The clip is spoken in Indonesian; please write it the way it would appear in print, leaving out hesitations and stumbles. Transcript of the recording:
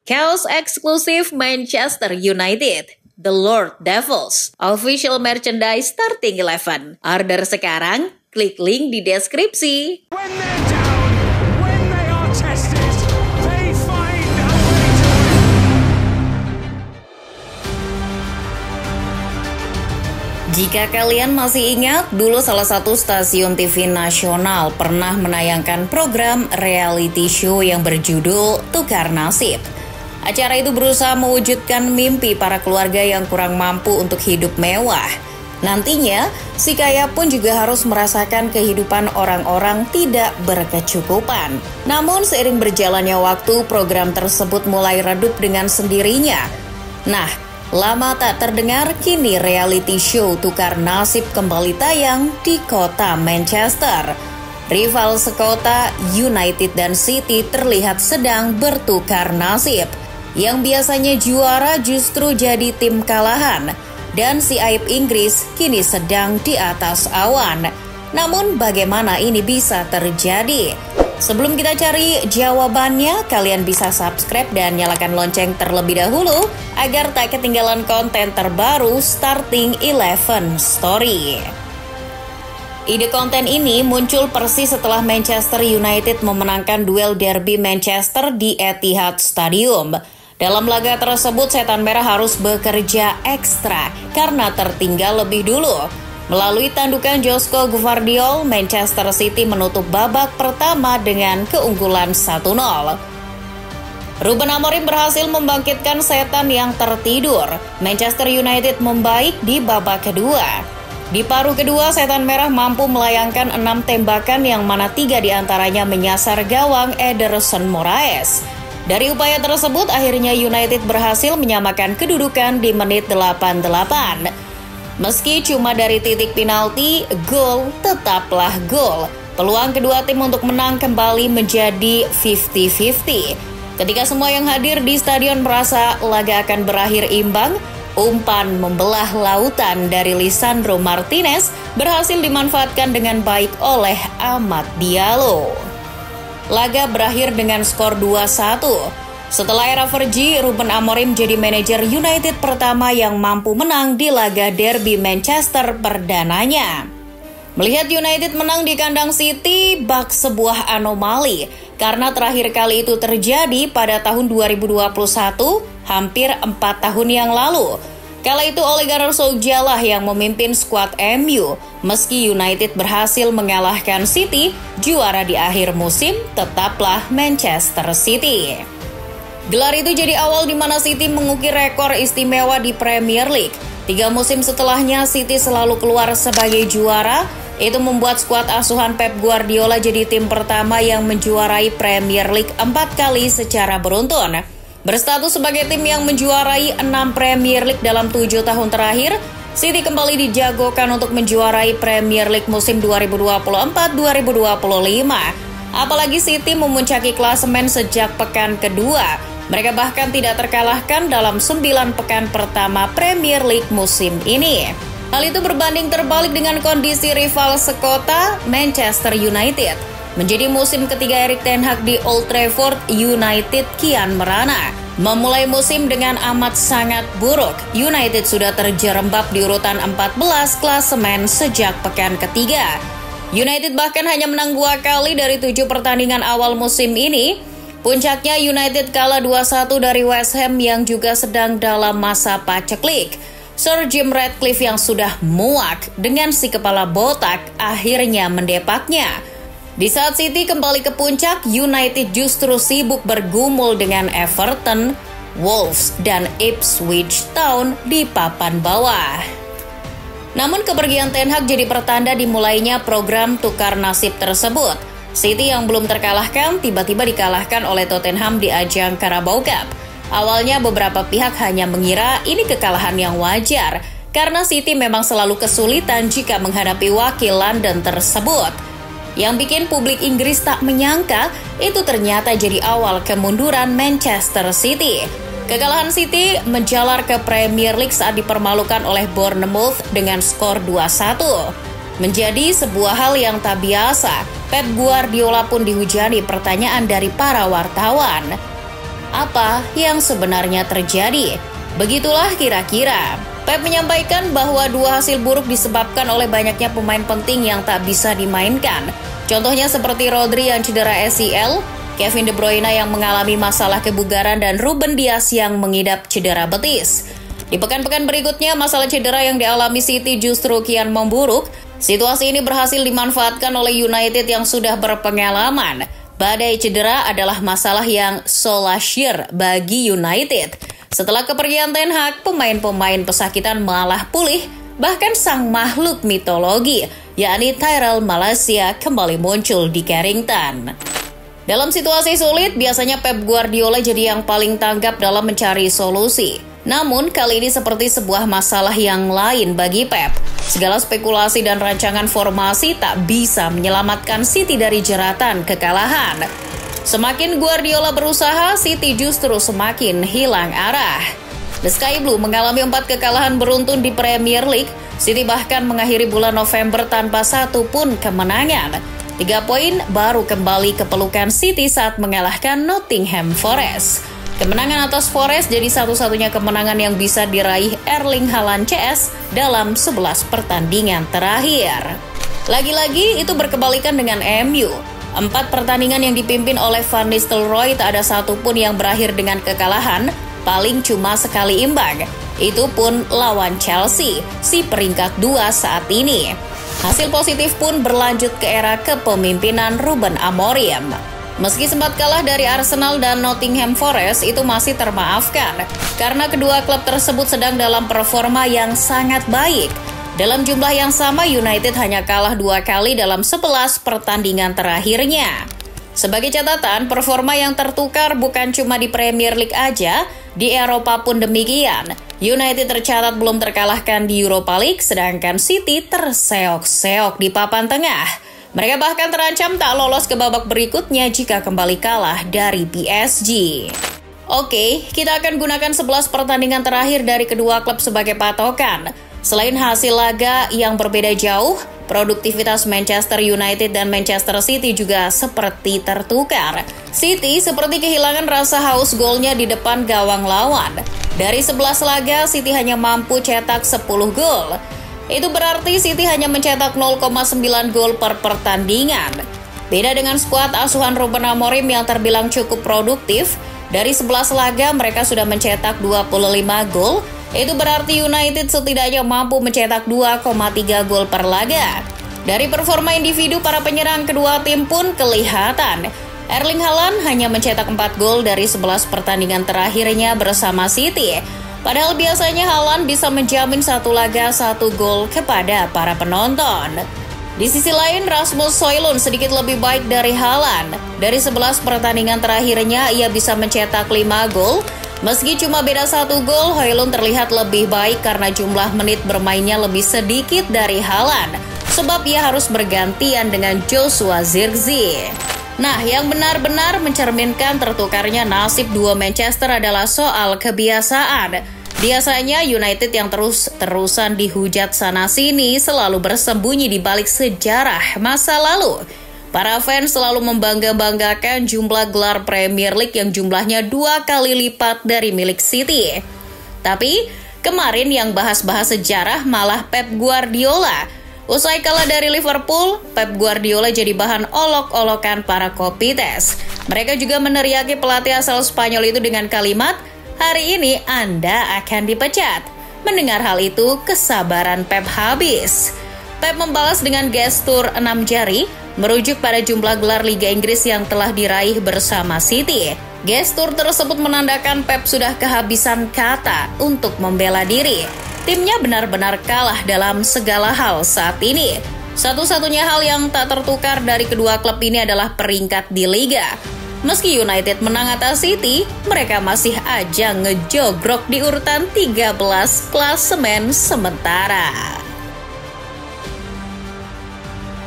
Kaos eksklusif Manchester United, The Lord Devils, official merchandise starting 11. Order sekarang, klik link di deskripsi. When they're down, when they are tested, they find a way to win. Jika kalian masih ingat, dulu salah satu stasiun TV nasional pernah menayangkan program reality show yang berjudul Tukar Nasib. Acara itu berusaha mewujudkan mimpi para keluarga yang kurang mampu untuk hidup mewah. Nantinya, si kaya pun juga harus merasakan kehidupan orang-orang tidak berkecukupan. Namun seiring berjalannya waktu, program tersebut mulai redup dengan sendirinya. Nah, lama tak terdengar, kini reality show Tukar Nasib kembali tayang di kota Manchester. Rival sekota United dan City terlihat sedang bertukar nasib. Yang biasanya juara justru jadi tim kalahan, dan si aib Inggris kini sedang di atas awan. Namun bagaimana ini bisa terjadi? Sebelum kita cari jawabannya, kalian bisa subscribe dan nyalakan lonceng terlebih dahulu agar tak ketinggalan konten terbaru Starting 11 Story. Ide konten ini muncul persis setelah Manchester United memenangkan duel derby Manchester di Etihad Stadium. Dalam laga tersebut, Setan Merah harus bekerja ekstra karena tertinggal lebih dulu. Melalui tandukan Josko Gvardiol, Manchester City menutup babak pertama dengan keunggulan 1-0. Ruben Amorim berhasil membangkitkan setan yang tertidur. Manchester United membaik di babak kedua. Di paruh kedua, Setan Merah mampu melayangkan 6 tembakan yang mana 3 diantaranya menyasar gawang Ederson Moraes. Dari upaya tersebut, akhirnya United berhasil menyamakan kedudukan di menit 88. Meski cuma dari titik penalti, gol tetaplah gol. Peluang kedua tim untuk menang kembali menjadi 50-50. Ketika semua yang hadir di stadion merasa laga akan berakhir imbang, umpan membelah lautan dari Lisandro Martinez berhasil dimanfaatkan dengan baik oleh Amad Diallo. Laga berakhir dengan skor 2-1. Setelah era Fergie, Ruben Amorim jadi manajer United pertama yang mampu menang di laga derby Manchester perdananya. Melihat United menang di kandang City bak sebuah anomali, karena terakhir kali itu terjadi pada tahun 2021, hampir 4 tahun yang lalu. Kala itu Ole Gunnar Solskjaer lah yang memimpin skuad MU. Meski United berhasil mengalahkan City, juara di akhir musim tetaplah Manchester City. Gelar itu jadi awal di mana City mengukir rekor istimewa di Premier League. 3 musim setelahnya City selalu keluar sebagai juara. Itu membuat skuad asuhan Pep Guardiola jadi tim pertama yang menjuarai Premier League 4 kali secara beruntun. Berstatus sebagai tim yang menjuarai 6 Premier League dalam 7 tahun terakhir, City kembali dijagokan untuk menjuarai Premier League musim 2024-2025. Apalagi City memuncaki klasemen sejak pekan kedua. Mereka bahkan tidak terkalahkan dalam 9 pekan pertama Premier League musim ini. Hal itu berbanding terbalik dengan kondisi rival sekota Manchester United. Menjadi musim ketiga Erik ten Hag di Old Trafford, United kian merana. Memulai musim dengan amat sangat buruk, United sudah terjerembab di urutan 14 klasemen sejak pekan ketiga. United bahkan hanya menang 2 kali dari 7 pertandingan awal musim ini. Puncaknya United kalah 2-1 dari West Ham yang juga sedang dalam masa paceklik. Sir Jim Ratcliffe yang sudah muak dengan si kepala botak akhirnya mendepaknya. Di saat City kembali ke puncak, United justru sibuk bergumul dengan Everton, Wolves, dan Ipswich Town di papan bawah. Namun kepergian Ten Hag jadi pertanda dimulainya program tukar nasib tersebut. City yang belum terkalahkan tiba-tiba dikalahkan oleh Tottenham di ajang Carabao Cup. Awalnya beberapa pihak hanya mengira ini kekalahan yang wajar, karena City memang selalu kesulitan jika menghadapi wakil London tersebut. Yang bikin publik Inggris tak menyangka, itu ternyata jadi awal kemunduran Manchester City. Kekalahan City menjalar ke Premier League saat dipermalukan oleh Bournemouth dengan skor 2-1. Menjadi sebuah hal yang tak biasa, Pep Guardiola pun dihujani pertanyaan dari para wartawan. apa yang sebenarnya terjadi. Begitulah kira-kira. Pep menyampaikan bahwa dua hasil buruk disebabkan oleh banyaknya pemain penting yang tak bisa dimainkan. Contohnya seperti Rodri yang cedera ACL, Kevin De Bruyne yang mengalami masalah kebugaran, dan Ruben Dias yang mengidap cedera betis. Di pekan-pekan berikutnya, masalah cedera yang dialami City justru kian memburuk. Situasi ini berhasil dimanfaatkan oleh United yang sudah berpengalaman. Badai cedera adalah masalah yang Solskjaer bagi United. Setelah kepergian Ten Hag, pemain-pemain pesakitan malah pulih. Bahkan sang makhluk mitologi, yakni Tyrell Malacia, kembali muncul di Carrington. Dalam situasi sulit, biasanya Pep Guardiola jadi yang paling tanggap dalam mencari solusi. Namun, kali ini seperti sebuah masalah yang lain bagi Pep. Segala spekulasi dan rancangan formasi tak bisa menyelamatkan City dari jeratan kekalahan. Semakin Guardiola berusaha, City justru semakin hilang arah. The Sky Blue mengalami 4 kekalahan beruntun di Premier League. City bahkan mengakhiri bulan November tanpa satu pun kemenangan. 3 poin baru kembali ke pelukan City saat mengalahkan Nottingham Forest. Kemenangan atas Forest jadi satu-satunya kemenangan yang bisa diraih Erling Haaland CS dalam 11 pertandingan terakhir. Lagi-lagi itu berkebalikan dengan MU. 4 pertandingan yang dipimpin oleh Van Nistelrooy tak ada satupun yang berakhir dengan kekalahan, paling cuma sekali imbang. Itu pun lawan Chelsea, si peringkat 2 saat ini. Hasil positif pun berlanjut ke era kepemimpinan Ruben Amorim. Meski sempat kalah dari Arsenal dan Nottingham Forest, itu masih termaafkan karena kedua klub tersebut sedang dalam performa yang sangat baik. Dalam jumlah yang sama, United hanya kalah 2 kali dalam 11 pertandingan terakhirnya. Sebagai catatan, performa yang tertukar bukan cuma di Premier League aja, di Eropa pun demikian. United tercatat belum terkalahkan di Europa League, sedangkan City terseok-seok di papan tengah. Mereka bahkan terancam tak lolos ke babak berikutnya jika kembali kalah dari PSG. Oke, kita akan gunakan 11 pertandingan terakhir dari kedua klub sebagai patokan. Selain hasil laga yang berbeda jauh, produktivitas Manchester United dan Manchester City juga seperti tertukar. City seperti kehilangan rasa haus golnya di depan gawang lawan. Dari 11 laga, City hanya mampu cetak 10 gol. Itu berarti City hanya mencetak 0,9 gol per pertandingan. Beda dengan skuad asuhan Ruben Amorim yang terbilang cukup produktif, dari 11 laga mereka sudah mencetak 25 gol. Itu berarti United setidaknya mampu mencetak 2,3 gol per laga. Dari performa individu para penyerang kedua tim pun kelihatan. Erling Haaland hanya mencetak 4 gol dari 11 pertandingan terakhirnya bersama City. Padahal biasanya Haaland bisa menjamin 1 laga 1 gol kepada para penonton. Di sisi lain, Rasmus Højlund sedikit lebih baik dari Haaland. Dari 11 pertandingan terakhirnya, ia bisa mencetak 5 gol. Meski cuma beda 1 gol, Højlund terlihat lebih baik karena jumlah menit bermainnya lebih sedikit dari Haaland. Sebab ia harus bergantian dengan Joshua Zirkzee. Nah, yang benar-benar mencerminkan tertukarnya nasib dua Manchester adalah soal kebiasaan. Biasanya United yang terus-terusan dihujat sana-sini selalu bersembunyi di balik sejarah masa lalu. Para fans selalu membangga-banggakan jumlah gelar Premier League yang jumlahnya 2 kali lipat dari milik City. Tapi, kemarin yang bahas-bahas sejarah malah Pep Guardiola. Usai kalah dari Liverpool, Pep Guardiola jadi bahan olok-olokan para kopites. Mereka juga meneriaki pelatih asal Spanyol itu dengan kalimat, "Hari ini Anda akan dipecat." Mendengar hal itu, kesabaran Pep habis. Pep membalas dengan gestur 6 jari, merujuk pada jumlah gelar Liga Inggris yang telah diraih bersama City. Gestur tersebut menandakan Pep sudah kehabisan kata untuk membela diri. Timnya benar-benar kalah dalam segala hal saat ini. Satu-satunya hal yang tak tertukar dari kedua klub ini adalah peringkat di Liga. Meski United menang atas City, mereka masih aja ngejogrok di urutan 13 klasemen sementara.